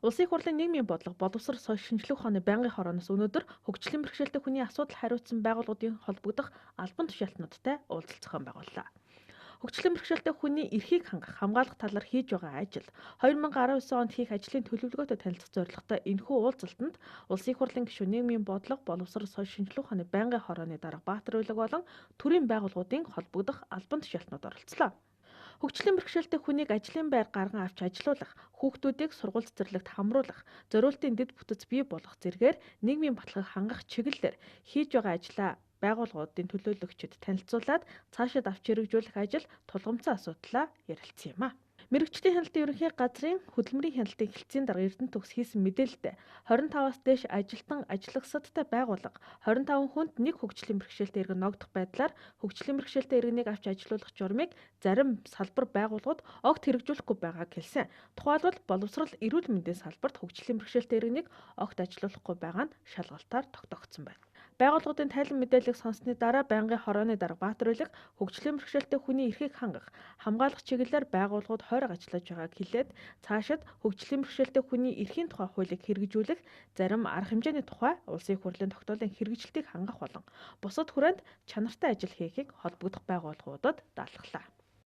Улсын их хурлын нийгмийн бодлого боловсрол соёл шинжилгээ ухааны байнгын хорооноос өнөөдөр хөгжлийн бэрхшээлтэй хүний асуудал хариуцсан байгууллагуудын холбогдох албан тушаалтнуудтай уулзалт зохион байгууллаа. Хөгжлийн бэрхшээлтэй хүний эрхийг хангах, хамгаалах талаар хийж байгаа ажил 2019 онд хийх ажлын төлөвлөгөөтэй танилцах зорилготой энэхүү уулзалтанд Улсын их хурлын гишүүн нийгмийн бодлого, боловсрол соёл шинжилгээ ухааны байнгын хорооны дарга Баатар Улиг болон төрийн байгууллагуудын холбогдох албан тушаалтнууд оролцлоо. Хөгжлийн бэрхшээлтэй хүнийг ажлын байр гарган авч ажилуулах, хүүхдүүдийг сургууль цэцэрлэгт хамруулах, зориултын дэд бүтэц бий болгох зэргээр нийгмийн баталгааг хангах чиглэлээр хийж байгаа ажлаа байгууллагуудын төлөөлөгчид танилцуулаад цаашид авч хэрэгжүүлэх ажил тулгымцсан асуудлаа ярилцсан юм а. Мэргэжлийн хяналтын ерөнхий газрын хөдөлмөрийн хяналтын хэлтсийн дарга Эрдэнэ төгс хийсэн мэдээлэлд 25-аас дээш ажилтан ажиллагсадтай байгууллага 25 хүнд нэг хөгжлийн бэрхшээлтэй иргэн ногдох байдлаар хөгжлийн бэрхшээлтэй иргэнийг авч ажилуулах журмыг зарим салбар байгууллагууд огт хэрэгжүүлэхгүй байгааг хэлсэн. Тухайлбал боловсрол эрүүл мэндийн салбарт хөгжлийн бэрхшээлтэй иргэнийг огт ажилуулахгүй байгаа нь шалгалтаар тогтоогдсон байна. Байгууллагуудын тайлан мэдээллийг сонссны дараа байнгын хорооны дарга Баатар Улиг хөгжлийн бэрхшээлтэй хүний эрхийг хангах, хамгаалах чиглэлээр байгууллагууд хойрог ажиллаж байгааг хэлээд цаашид хөгжлийн бэрхшээлтэй хүний эрхийн тухай хуулийг хэрэгжүүлэх, зарим арга хэмжээний тухай улсын их хурлын тогтоолын хэрэгжилтийг хангах болон бусад хүрээнд чанартай ажил хийхийг холбогдох байгууллагуудад даатгалаа.